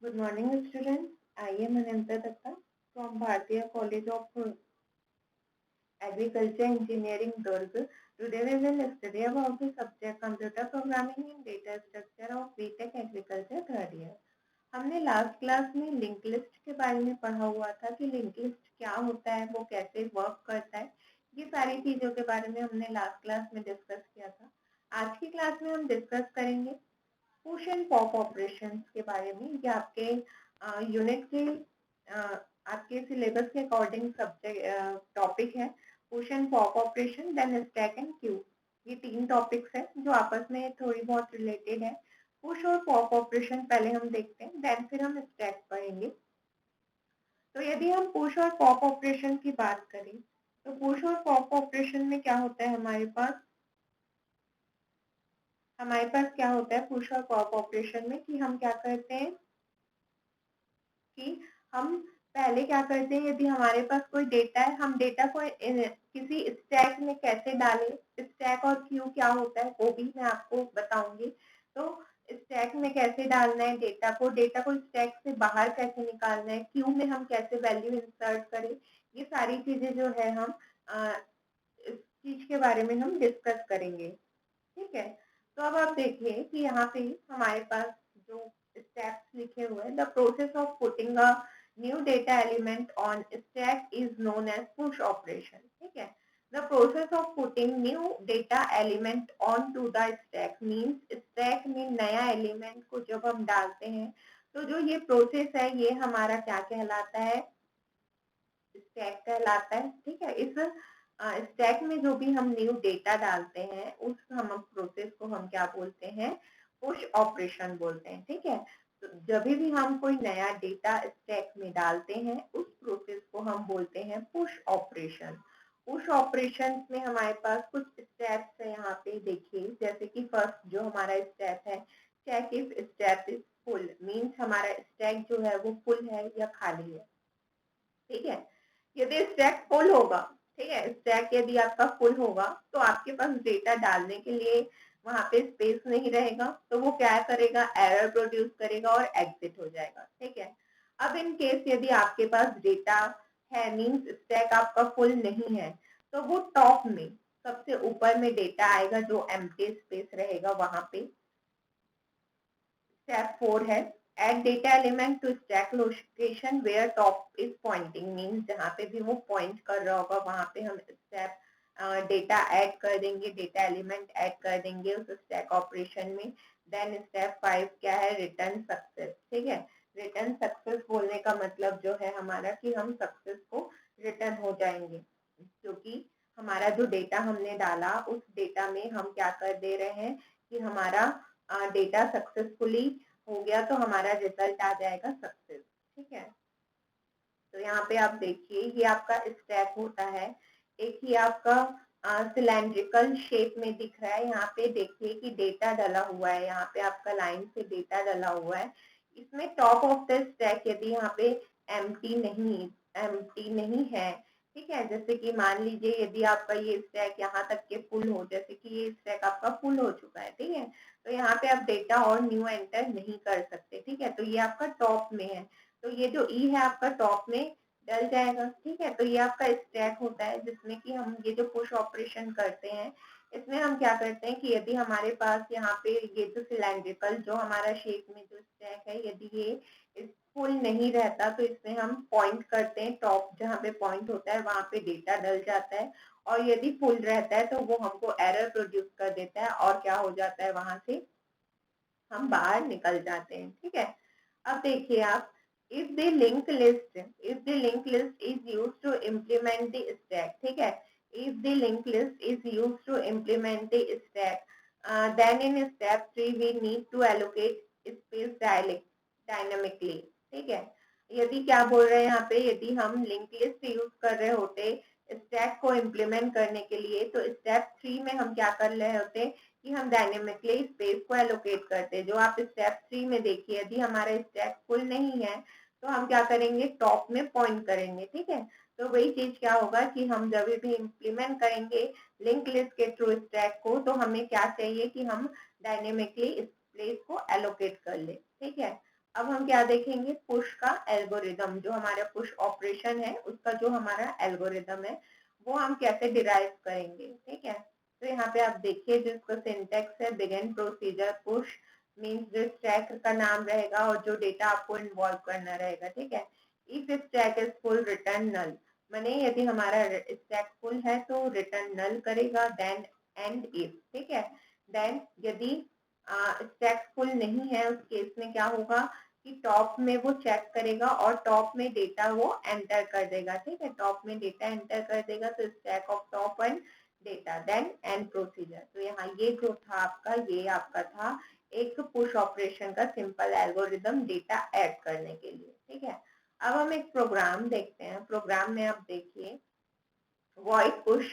Good morning, students. I am Ananta Datta from Bharatiya College of Agriculture Engineering, Durg. Today we will study about the subject Computer Programming and Data Structure of BTech Agriculture third year. हमने last class में link list के बारे में पढ़ा हुआ था कि link list क्या होता है, वो कैसे वर्क करता है। ये सारी चीजों के बारे में हमने लास्ट क्लास में डिस्कस किया था। आज की क्लास में हम डिस्कस करेंगे पुश एंड पॉप ऑपरेशंस के बारे में। ये आपके यूनिट के आपके सिलेबस के अकॉर्डिंग सब्जेक्ट टॉपिक है। Push and pop operation, then stack and queue. ये तीन टॉपिक्स है जो आपस में थोड़ी बहुत रिलेटेड है। पुश और पॉप ऑपरेशन पहले हम देखते हैं, देन फिर हम स्टैक पढ़ेंगे। तो यदि हम पुश और पॉप ऑपरेशन की बात करें तो पुश और पॉप ऑपरेशन में क्या होता है, हमारे पास क्या होता है पुश और पॉप ऑपरेशन में कि हम क्या करते हैं कि हम पहले क्या करते हैं, यदि हमारे पास कोई डेटा है, हम डेटा को किसी स्टैक में कैसे डालें, स्टैक और क्यू क्या होता है वो भी मैं आपको बताऊंगी। तो स्टैक में कैसे डालना है डेटा को स्टैक से बाहर कैसे निकालना है, क्यू में हम कैसे वैल्यू इंसर्ट करें, ये सारी चीजें जो है हम इस चीज के बारे में हम डिस्कस करेंगे। ठीक है, तो अब आप देखिए कि यहाँ पे हमारे पास जो स्टेप्स लिखे हुए हैं, the process of putting a new data element on stack is known as push operation. ठीक है, the process of putting new data element on to the stack means stack में नया एलिमेंट को जब हम डालते हैं तो जो ये प्रोसेस है ये हमारा क्या कहलाता है, स्टैक कहलाता है। ठीक है, इस स्टैक में जो भी हम न्यू डेटा डालते हैं उस हम प्रोसेस को हम क्या बोलते हैं, पुश ऑपरेशन बोलते हैं। ठीक है, तो जब भी हम कोई नया डेटा स्टैक में डालते हैं उस प्रोसेस को हम बोलते हैं पुश ऑपरेशन। पुश ऑपरेशन में हमारे पास कुछ स्टेप्स है, यहाँ पे देखिए। जैसे कि फर्स्ट जो हमारा स्टेप है, check if step is full, means हमारा स्टैक जो है वो फुल है या खाली है। ठीक है, यदि स्टैक फुल होगा, ठीक है, स्टैक यदि आपका फुल होगा तो आपके पास डेटा डालने के लिए वहां पे स्पेस नहीं रहेगा, तो वो क्या करेगा, एरर प्रोड्यूस करेगा और एग्जिट हो जाएगा। ठीक है, अब इन केस यदि आपके पास डेटा है, मीन्स स्टैक आपका फुल नहीं है, तो वो टॉप में सबसे ऊपर में डेटा आएगा जो एम्प्टी स्पेस रहेगा वहां पे। स्टेप 4 है add data element to stack location where top is pointing, means जहाँ पे भी वो पॉइंट कर रहा होगा वहां पे हम स्टेप डेटा ऐड कर देंगे, डेटा एलिमेंट ऐड कर देंगे उस स्टैक ऑपरेशन में। देन स्टेप 5 क्या है, रिटर्न सक्सेस। ठीक है, रिटर्न सक्सेस बोलने का मतलब जो है हमारा कि हम सक्सेस को रिटर्न हो जाएंगे, क्योंकि हमारा जो डेटा हमने डाला उस डेटा में हम क्या कर दे रहे हैं कि हमारा डेटा सक्सेसफुली हो गया, तो हमारा रिजल्ट आ जाएगा सक्सेस। ठीक है, तो यहाँ पे आप देखिए ये आपका स्टैक होता है। एक ही आपका सिलेंड्रिकल शेप में दिख रहा है, यहाँ पे देखिए कि डेटा डला हुआ है, यहाँ पे आपका लाइन से डेटा डला हुआ है। इसमें टॉप ऑफ द स्टैक यदि यहाँ पे एम्प्टी नहीं है, ठीक है, जैसे कि मान लीजिए यदि आपका ये स्टैक यहाँ तक के फुल हो, जैसे कि ये स्टैक आपका फुल हो चुका है, ठीक है, तो यहाँ पे आप डेटा और न्यू एंटर नहीं कर सकते। ठीक है, तो ये आपका टॉप में है, तो ये जो ई है आपका टॉप में डल जाएगा। ठीक है, तो ये आपका स्टैक होता है जिसमें कि हम ये जो पुश ऑपरेशन करते हैं इसमें हम क्या करते हैं कि यदि हमारे पास यहाँ पे ये जो सिलेंड्रिकल जो हमारा शेप में जो स्टैक है, यदि ये फुल नहीं रहता तो इसमें हम पॉइंट करते हैं, टॉप जहाँ पे पॉइंट होता है वहां पे डेटा डल जाता है, और यदि फुल रहता है तो वो हमको एरर प्रोड्यूस कर देता है और क्या हो जाता है, वहां से हम बाहर निकल जाते हैं। ठीक है, अब देखिए आप, if the linked list is used to implement the stack, ठीक है, if the linked list is used to implement the stack, then in step 3 we need to allocate space dynamically। ठीक है, यदि क्या बोल रहे हैं यहाँ पे, यदि हम लिंक लिस्ट यूज कर रहे होते स्टैक को इम्प्लीमेंट करने के लिए, तो स्टेप 3 में हम क्या कर रहे होते कि हम डायनेमिकली स्पेस को एलोकेट करते हैं। जो आप स्टेप 3 में देखिए, यदि हमारा स्टैक फुल नहीं है तो हम क्या करेंगे, टॉप में पॉइंट करेंगे। ठीक है, तो वही चीज क्या होगा कि हम जब भी इम्प्लीमेंट करेंगे लिंक लिस्ट के थ्रू स्टैक को, तो हमें क्या चाहिए कि हम डायनेमिकली स्पेस को एलोकेट कर ले। ठीक है, अब हम क्या देखेंगे, पुश का एल्गोरिदम, जो हमारा पुश ऑपरेशन है उसका जो हमारा एल्गोरिदम है वो हम कैसे डिराइव करेंगे। ठीक है, तो यहाँ पे आप देखिए जिसका सिंटेक्स है बिगिन प्रोसीजर पुश मीन्स जो स्टैक का नाम रहेगा और जो डेटा आपको इन्वॉल्व करना रहेगा। ठीक है, if stack is full return null, माने यदि हमारा स्टैक फुल है तो रिटर्न नल करेगा। देन एंड इफ, ठीक है, देन यदि स्टैक फुल नहीं है उस केस में क्या होगा कि टॉप में वो चेक करेगा और टॉप में डेटा वो एंटर कर देगा। ठीक है, टॉप में डेटा एंटर कर देगा तो stack of top and data then end procedure. तो यहाँ ये जो था आपका, ये आपका था एक पुश ऑपरेशन का सिंपल एल्गोरिदम डेटा ऐड करने के लिए। ठीक है, अब हम एक प्रोग्राम देखते हैं। प्रोग्राम में आप देखिए वॉइड पुश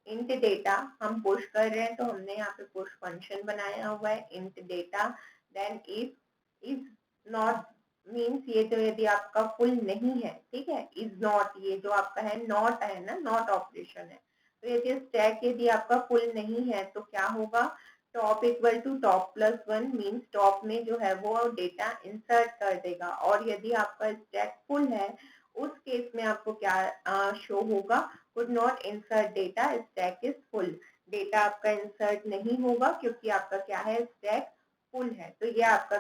इंट डेटा, हम पुश कर रहे हैं तो हमने यहाँ पे पुश फंक्शन बनाया हुआ है int data. Then if is not means ये जो यदि आपका फुल नहीं है, ठीक है, इज नॉट ये जो आपका है नॉट है ना, नॉट ऑपरेशन है। तो यदि स्टैक यदि आपका फुल नहीं है तो क्या होगा, top equal to top plus one means top में जो है वो डेटा इंसर्ट कर देगा। और यदि आपका स्टैक फुल है उस केस में आपको क्या शो होगा, could not insert data, stack is full, data आपका इंसर्ट नहीं होगा क्योंकि आपका क्या है, स्टैक फुल है। तो ये आपका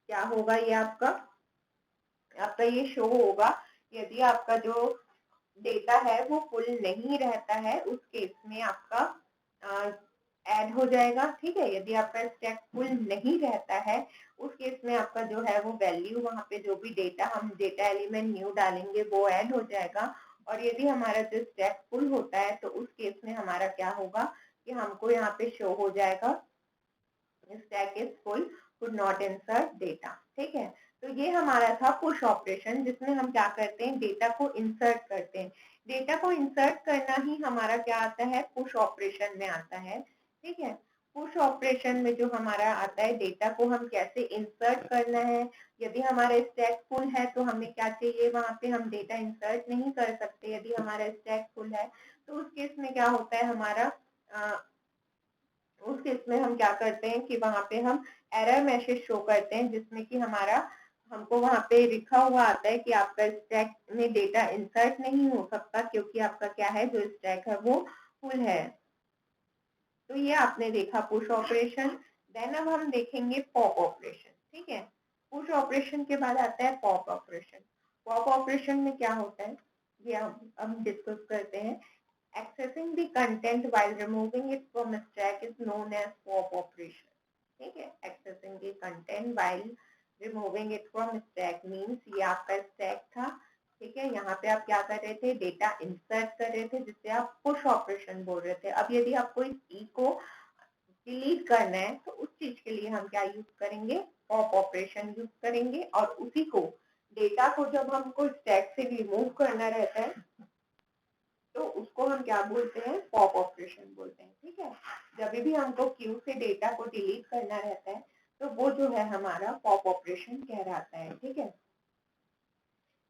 क्या होगा, ये आपका ये शो होगा यदि आपका जो डेटा है वो फुल नहीं रहता है उस केस में आपका ऐड हो जाएगा। ठीक है, यदि आपका स्टैक फुल नहीं रहता है उस केस में आपका जो है वो वैल्यू वहाँ पे जो भी डेटा हम डेटा एलिमेंट न्यू डालेंगे वो ऐड हो जाएगा। और यदि हमारा जो स्टैक फुल होता है तो उस केस में हमारा क्या होगा कि हमको यहाँ पे शो हो जाएगा stack is full could not insert data. ठीक है, तो ये हमारा था पुश ऑपरेशन जिसमें हम क्या करते हैं, डेटा को इंसर्ट करते हैं। डेटा को इंसर्ट करना ही हमारा क्या आता है, पुश ऑपरेशन में आता है। ठीक है, पुश ऑपरेशन में जो हमारा आता है डेटा को हम कैसे इंसर्ट करना है। यदि हमारा स्टैक फुल है तो हमें क्या चाहिए, वहां पे हम डेटा इंसर्ट नहीं कर सकते। यदि हमारा स्टैक फुल है तो उस केस में क्या होता है हमारा उस केस में हम क्या करते हैं कि वहां पे हम एरर मैसेज शो करते हैं जिसमें कि हमारा हमको वहां पे लिखा हुआ आता है कि आपका स्टैक में डेटा इंसर्ट नहीं हो सकता क्योंकि आपका क्या है, जो स्टैक है वो फुल है। तो ये आपने देखा पुश ऑपरेशन। देन अब हम देखेंगे पॉप ऑपरेशन। ठीक है, पुश ऑपरेशन के बाद आता है पॉप ऑपरेशन। पॉप ऑपरेशन में क्या होता है ये हम डिस्कस करते हैं। Accessing the content while removing it from a stack is known as pop operation. ठीक है, accessing the content while removing it from stack means ये आपका stack था। ठीक है, यहाँ पे आप क्या कर रहे थे, डेटा इंसर्ट कर रहे थे जिससे आप पुश ऑपरेशन बोल रहे थे। अब यदि आपको इस ई को डिलीट करना है तो उस चीज के लिए हम क्या यूज करेंगे, पॉप ऑपरेशन यूज करेंगे। और उसी को डेटा को जब हमको स्टैक से रिमूव करना रहता है तो उसको हम क्या बोलते हैं, पॉप ऑपरेशन बोलते हैं। ठीक है, जब भी हमको क्यू से डेटा को डिलीट करना रहता है तो वो जो है हमारा पॉप ऑपरेशन कहलाता है। ठीक है,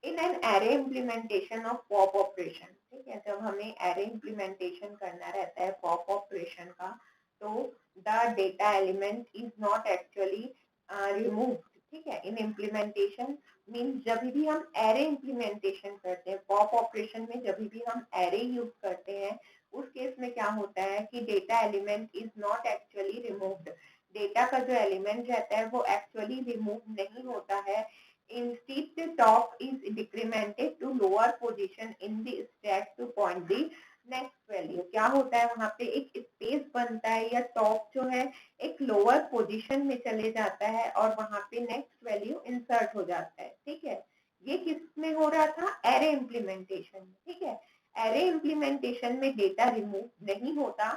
in an array implementation of pop operation, ठीक है, जब हमें एरे इम्प्लीमेंटेशन करना रहता है पॉप ऑपरेशन का तो the data element is not actually removed. ठीक है, इन इम्प्लीमेंटेशन मीन्स जब भी हम एरे इम्प्लीमेंटेशन करते हैं पॉप ऑपरेशन में, जब भी हम एरे यूज करते हैं उस केस में क्या होता है कि data element is not actually removed. Data का जो एलिमेंट रहता है वो एक्चुअली रिमूव नहीं होता है। Instead, the top is decremented to lower position in the stack to point the next value। क्या होता है वहां पे एक स्पेस बनता है या टॉप जो है एक लोअर पोजीशन में चले जाता है और वहां पे नेक्स्ट वैल्यू इंसर्ट हो जाता है। ठीक है, ये किस में हो रहा था, एरे इम्प्लीमेंटेशन में। ठीक है, एरे इम्प्लीमेंटेशन में डेटा रिमूव नहीं होता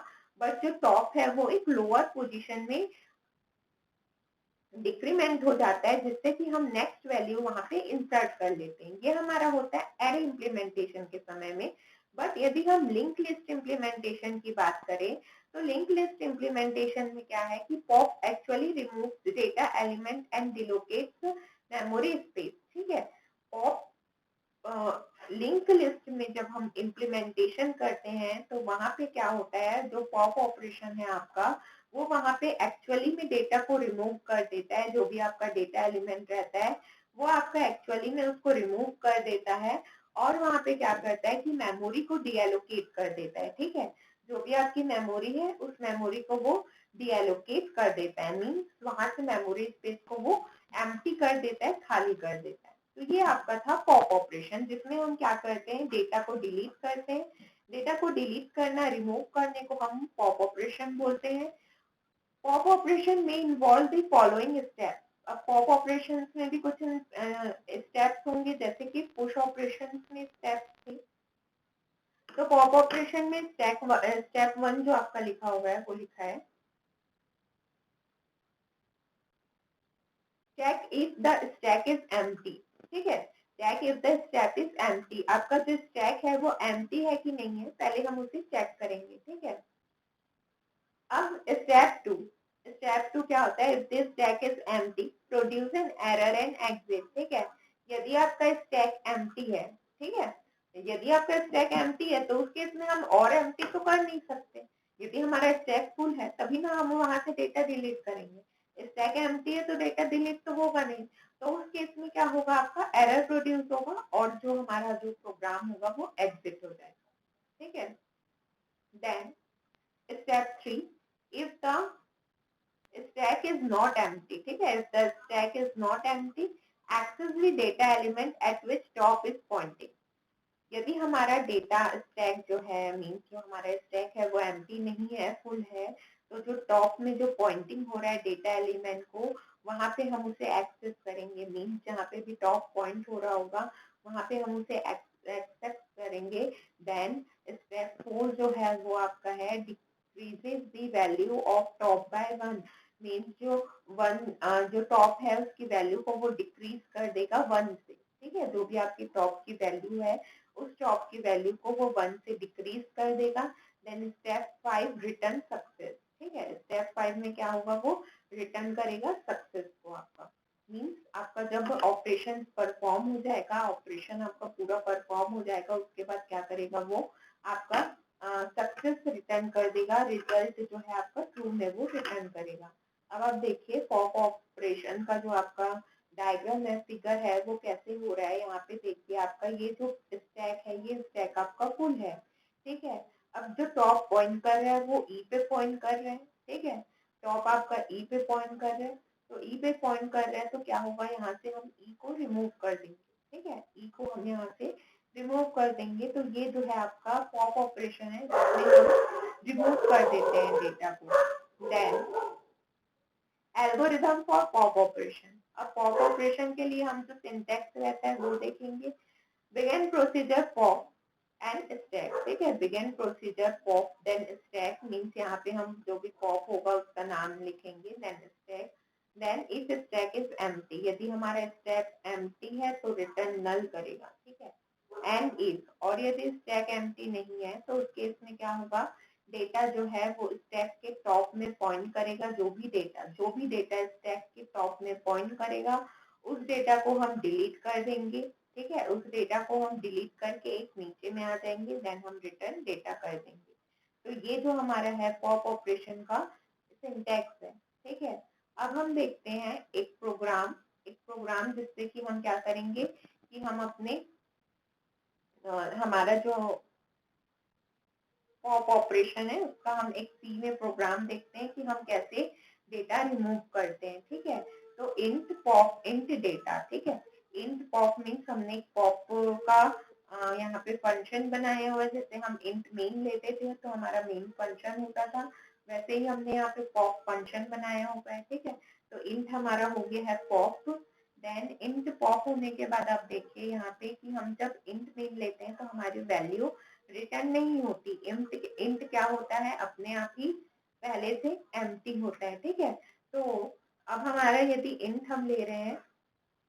बट जो टॉप है वो एक लोअर पोजीशन में डिक्रीमेंट हो जाता है जिससे कि हम नेक्स्ट वैल्यू वहां पे इंसर्ट कर लेते हैं। ये हमारा होता है एरे इम्प्लीमेंटेशन के समय में। बट यदि हम लिंक लिस्ट इम्प्लीमेंटेशन की बात करें तो लिंक लिस्ट इम्प्लीमेंटेशन में क्या है कि pop actually removes data element and deallocates memory space. ठीक है, पॉप लिंक लिस्ट में जब हम इम्प्लीमेंटेशन करते हैं तो वहां पे क्या होता है, जो पॉप ऑपरेशन है आपका वो वहां पे एक्चुअली में डेटा को रिमूव कर देता है। जो भी आपका डेटा एलिमेंट रहता है वो आपका एक्चुअली में उसको रिमूव कर देता है और वहां पे क्या करता है कि मेमोरी को डीएलोकेट कर देता है। ठीक है, जो भी आपकी मेमोरी है उस मेमोरी को वो डीएलोकेट कर देता है, मीन्स वहां से मेमोरी स्पेस को वो एम्प्टी कर देता है, खाली कर देता है। तो ये आपका था पॉप ऑपरेशन, जिसमें हम क्या करते हैं, डेटा को डिलीट करते हैं। डेटा को डिलीट करना, रिमूव करने को हम पॉप ऑपरेशन बोलते हैं। पॉप ऑपरेशन में इन्वॉल्व द फॉलोइंग स्टेप। अब पॉप ऑपरेशन में भी कुछ स्टेप्स होंगे, जैसे कि पुश ऑपरेशन में स्टेप्स थे। तो पॉप ऑपरेशन में स्टेप 1 जो आपका लिखा हुआ है वो लिखा है, check if the stack is empty. ठीक है, check if the stack is empty, आपका जो स्टैक है वो एम्प्टी है कि नहीं है, पहले हम उसे चेक करेंगे। ठीक है, अब स्टेप 2 क्या होता है, if this stack is empty produce an error and exit. ठीक है, यदि आपका स्टैक एम्प्टी है, ठीक है, यदि आपका स्टैक एम्प्टी है तो उस केस में हम और एम्प्टी तो कर नहीं सकते। यदि हमारा स्टैक फुल है तभी ना हम वहां से डेटा डिलीट करेंगे। स्टैक एम्प्टी है तो डेटा डिलीट तो होगा नहीं। तो उस केस में क्या होगा, आपका एरर प्रोड्यूस होगा और जो हमारा जो प्रोग्राम होगा वो एग्जिट हो जाएगा। ठीक है, then step 3, if the stack is not empty, ठीक है, if the stack is not empty, access the data element at which top is pointing। यदि हमारा डेटा स्टैक जो है, मीन्स जो हमारा स्टैक है वो एम्प्टी नहीं है, फुल है, तो जो टॉप में जो पॉइंटिंग हो रहा है डेटा एलिमेंट को, वहां पे हम उसे एक्सेस करेंगे। मीन्स जहाँ पे भी टॉप पॉइंट हो रहा होगा वहां पे हम उसे एक्सेस करेंगे। देन स्टेप 4 जो है वो आपका है, decreases the value of top bye 1। Means जो जो टॉप है उसकी वैल्यू को वो डिक्रीज कर देगा 1 से। ठीक है, जो भी आपकी टॉप की वैल्यू है उस टॉप की वैल्यू को वो 1 से डिक्रीज कर देगा। Then step 5, return success. ठीक है, स्टेप 5 में क्या होगा, वो रिटर्न करेगा सक्सेस को आपका। मीन्स आपका जब ऑपरेशन परफॉर्म हो जाएगा, ऑपरेशन आपका पूरा परफॉर्म हो जाएगा, उसके बाद क्या करेगा वो आपका सक्सेस रिटर्न कर देगा। रिजल्ट जो है आपका ट्रू में वो रिटर्न करेगा। अब आप देखिए पॉप ऑपरेशन का जो आपका डायग्राम है, फिगर है, वो कैसे हो रहा है। यहाँ पे देखिए आपका ये जो स्टैक है, ये स्टैक आपका फुल है। ठीक है, अब जो टॉप पॉइंट कर रहा है वो ई पे पॉइंट कर रहे हैं। ठीक है, टॉप आपका ई पे पॉइंट कर रहे हैं, तो ई पे पॉइंट कर रहे हैं तो क्या होगा, यहाँ से हम ई को रिमूव कर देंगे। ठीक है, ई को हम यहाँ से रिमूव कर देंगे। तो ये जो है आपका पॉप ऑपरेशन है, जिसमें हम रिमूव कर देते हैं डेटा को। Then algorithm for pop operation. अब पॉप ऑपरेशन के लिए हम जो सिंटैक्स रहता है वो देखेंगे। Begin procedure pop and stack. ठीक है, begin procedure pop then stack, means यहाँ पे हम जो भी पॉप होगा उसका नाम लिखेंगे, then stack. Then if stack is empty, यदि हमारा स्टैक एम्प्टी है तो रिटर्न नल करेगा। ठीक है, एंड इफ, और यदि स्टैक एम्प्टी नहीं है तो उस केस में क्या होगा, डेटा जो है वो स्टैक के टॉप में पॉइंट करेगा। जो भी डेटा स्टैक के टॉप में पॉइंट करेगा उस डेटा को हम डिलीट कर देंगे। ठीक है, उस डेटा को हम डिलीट करके एक नीचे में आ जाएंगे, देन हम रिटर्न डेटा कर देंगे। तो ये जो हमारा है पॉप ऑपरेशन का सिंटैक्स है। ठीक है, अब हम देखते हैं एक प्रोग्राम जिससे कि हम क्या करेंगे कि हम अपने हमारा जो पॉप ऑपरेशन है उसका हम एक सी में प्रोग्राम देखते हैं कि हम कैसे डेटा रिमूव करते हैं। ठीक है, तो इंट पॉप इंट डेटा। ठीक है, इंट पॉप मीन्स हमने एक पॉप का यहाँ पे फंक्शन बनाया हुआ है। जैसे हम इंट मेन लेते थे तो हमारा मेन फंक्शन होता था, वैसे ही हमने यहाँ पे पॉप फंक्शन बनाया हुआ है। ठीक है, तो इंट हमारा हो गया है पॉप। देन इंट पॉप होने के बाद आप देखिए यहाँ पे कि हम जब इंट मेन लेते हैं तो हमारी वैल्यू रिटर्न नहीं होती। इंट क्या होता है, अपने आप ही पहले से एम्प्टी होता है। ठीक है, तो अब हमारा यदि इंट हम ले रहे हैं,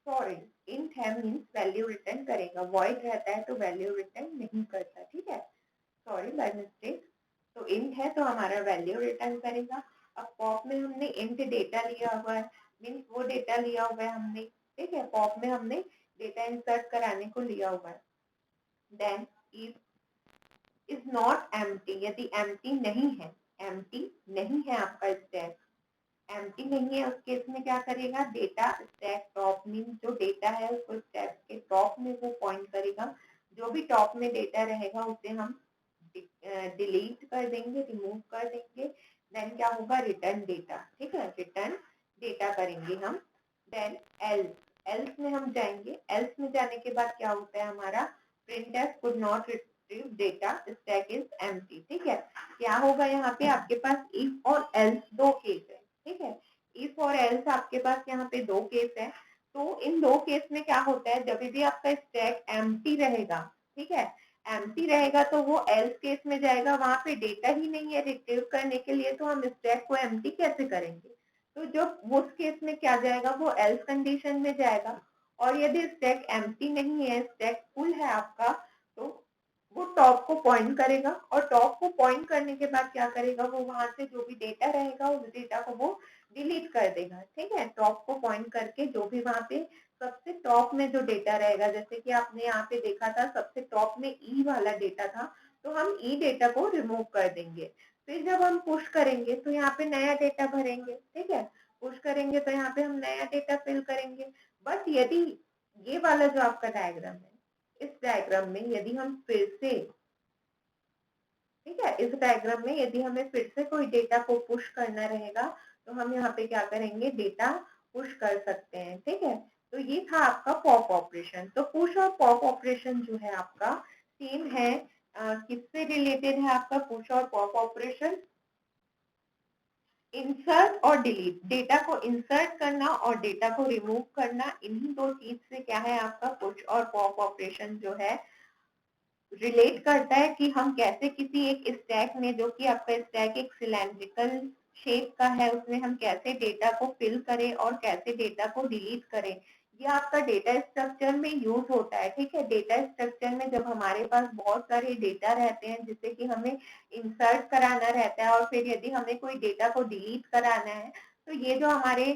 सॉरी, इंट है मीन्स वैल्यू रिटर्न करेगा, वॉइड रहता है तो वैल्यू रिटर्न नहीं करता। ठीक है, सॉरी बाय मिस्टेक। तो इंट है तो हमारा वैल्यू रिटर्न करेगा। अब पॉप में हमने इंट डेटा लिया हुआ है, मीन्स वो डेटा लिया हुआ है हमने। ठीक है, पॉप में हमने डेटा इंसर्ट कराने को लिया हुआ है। Then if is not empty, यदि एम्प्टी नहीं है, एम्प्टी नहीं है आपका स्टैक, एम्प्टी नहीं है, उस केस में क्या करेगा, डेटा स्टैक टॉप मीन जो डेटा है उसको स्टैक के टॉप में वो पॉइंट करेगा, जो भी टॉप में डेटा रहेगा उसे हम डिलीट कर देंगे, रिमूव कर देंगे, देन क्या होगा, रिटर्न डेटा, ठीक है, रिटर्न डेटा करेंगे हम। देन एल्स, एल्स में हम जाएंगे, एल्स में जाने के बाद क्या होता है हमारा, printf could not retrieve data, stack is empty, ठीक है। क्या होगा यहाँ पे आपके पास इफ और एल्स दो केस है, ठीक है, इफ और एल्स आपके पास यहाँ पे दो केस है। तो इन दो केस में क्या होता है, जब भी आपका स्टैक एम्प्टी रहेगा, ठीक है, एम्प्टी रहेगा तो वो एल्स केस में जाएगा, वहां पे डेटा ही नहीं है रिट्रीव करने के लिए, तो हम स्टैक को एम्प्टी कैसे करेंगे, तो जो उस केस में क्या जाएगा, वो एल्स कंडीशन में जाएगा। और यदि स्टैक एम्प्टी नहीं है, स्टैक फुल है आपका, तो वो टॉप को पॉइंट करेगा, और टॉप को पॉइंट करने के बाद क्या करेगा, वो वहां से जो भी डेटा रहेगा उस डेटा को वो डिलीट कर देगा, ठीक है, टॉप को पॉइंट करके जो भी वहां पे सबसे टॉप में जो डेटा रहेगा, जैसे कि आपने यहाँ पे देखा था सबसे टॉप में ई वाला डेटा था, तो हम ई डेटा को रिमूव कर देंगे। फिर जब हम पुश करेंगे तो यहाँ पे नया डेटा भरेंगे, ठीक है, पुश करेंगे तो यहाँ पे हम नया डेटा फिल करेंगे। बट यदि ये वाला जो आपका डायग्राम है, इस डायग्राम में यदि हम फिर से, ठीक है, इस डायग्राम में यदि हमें फिर से कोई डेटा को पुश करना रहेगा, तो हम यहाँ पे क्या करेंगे, डेटा पुश कर सकते हैं, ठीक है। तो ये था आपका पॉप ऑपरेशन। तो पुश और पॉप ऑपरेशन जो है आपका सेम है, किससे रिलेटेड है आपका पुश और पॉप ऑपरेशन, इंसर्ट और डिलीट, डेटा को इंसर्ट करना और डेटा को रिमूव करना, इन्हीं दो चीज से क्या है आपका पुश और पॉप ऑपरेशन जो है रिलेट करता है, कि हम कैसे किसी एक स्टैक में, जो कि आपका स्टैक एक सिलेंड्रिकल शेप का है, उसमें हम कैसे डेटा को फिल करें और कैसे डेटा को डिलीट करें। ये आपका डेटा स्ट्रक्चर में यूज होता है, ठीक है, डेटा स्ट्रक्चर में जब हमारे पास बहुत सारे डेटा रहते हैं जिसे कि हमें इंसर्ट कराना रहता है, और फिर यदि हमें कोई डेटा को डिलीट कराना है, तो ये जो हमारे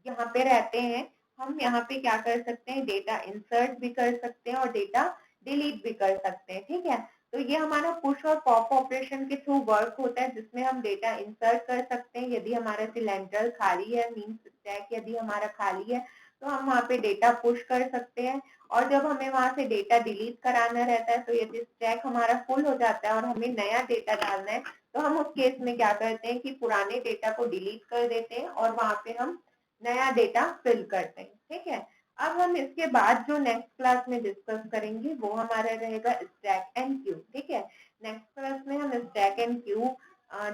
यहाँ पे रहते हैं, हम यहाँ पे क्या कर सकते हैं, डेटा इंसर्ट भी कर सकते हैं और डेटा डिलीट भी कर सकते हैं, ठीक है। तो ये हमारा पुश और पॉप ऑपरेशन के थ्रू वर्क होता है, जिसमें हम डेटा इंसर्ट कर सकते हैं, यदि हमारा सिलेंडर खाली है, मीन्स स्टैक यदि हमारा खाली है, तो हम वहाँ पे डेटा पुश कर सकते हैं। और जब हमें वहां से डेटा डिलीट कराना रहता है, तो यदि स्टैक हमारा फुल हो जाता है और हमें नया डेटा डालना है, तो हम उस केस में क्या करते हैं कि पुराने डेटा को डिलीट कर देते हैं और वहां पे हम नया डेटा फिल करते हैं, ठीक है। अब हम इसके बाद जो नेक्स्ट क्लास में डिस्कस करेंगे वो हमारा रहेगा स्टैक एंड क्यू, ठीक है। नेक्स्ट क्लास में हम स्टैक एंड क्यू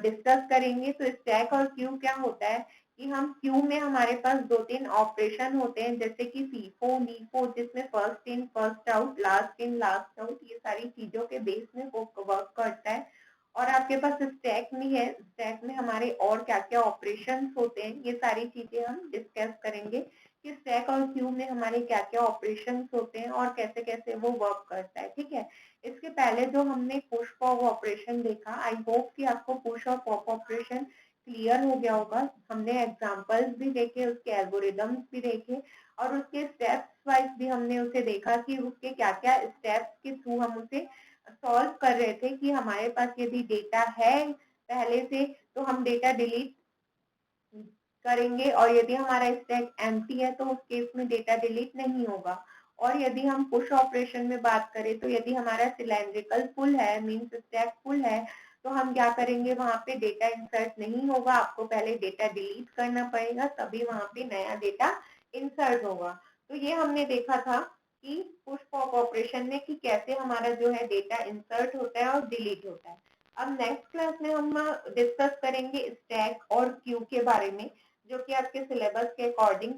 डिस्कस करेंगे। तो स्टैक और क्यू क्या होता है कि हम क्यू में हमारे पास दो तीन ऑपरेशन होते हैं, जैसे कि फीफो लीफो, जिसमें first in first out, last in last out, ये सारी चीजों के बेस में वो वर्क करता है। और आपके पास स्टैक में है, स्टैक में हमारे और क्या क्या ऑपरेशन होते हैं, ये सारी चीजें हम डिस्कस करेंगे कि स्टैक और क्यू में हमारे क्या क्या ऑपरेशन होते हैं और कैसे कैसे वो वर्क करता है, ठीक है। इसके पहले जो हमने पुश पॉप ऑपरेशन देखा, आई होप कि आपको पुश और पॉप ऑपरेशन क्लियर हो गया होगा। हमने एग्जांपल्स भी देखे, उसके एल्गोरिदम्स भी देखे, और उसके स्टेप्स वाइज भी हमने उसे देखा कि उसके क्या क्या स्टेप्स के थ्रू हम उसे सॉल्व कर रहे थे, कि हमारे पास यदि डेटा है पहले से तो हम डेटा डिलीट करेंगे, और यदि हमारा स्टैक एम्प्टी है तो उस केस में डेटा डिलीट नहीं होगा। और यदि हम पुश ऑपरेशन में बात करें, तो यदि हमारा सिलेंड्रिकल फुल है, मीन्स स्टैक फुल है, तो हम क्या करेंगे, वहां पे डेटा इंसर्ट नहीं होगा, आपको पहले डेटा डिलीट करना पड़ेगा, तभी वहां पे नया डेटा इंसर्ट होगा। तो ये हमने देखा था कि पुश पॉप ऑपरेशन में कि कैसे हमारा जो है डेटा इंसर्ट होता है और डिलीट होता है। अब नेक्स्ट क्लास में हम डिस्कस करेंगे स्टैक और क्यू के बारे में, जो कि आपके सिलेबस के अकॉर्डिंग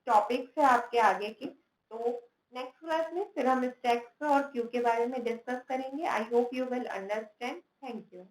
टॉपिक्स है आपके आगे की। तो नेक्स्ट क्लास में फिर हम स्टैक्स और क्यू के बारे में डिस्कस करेंगे। I hope you will understand. Thank you.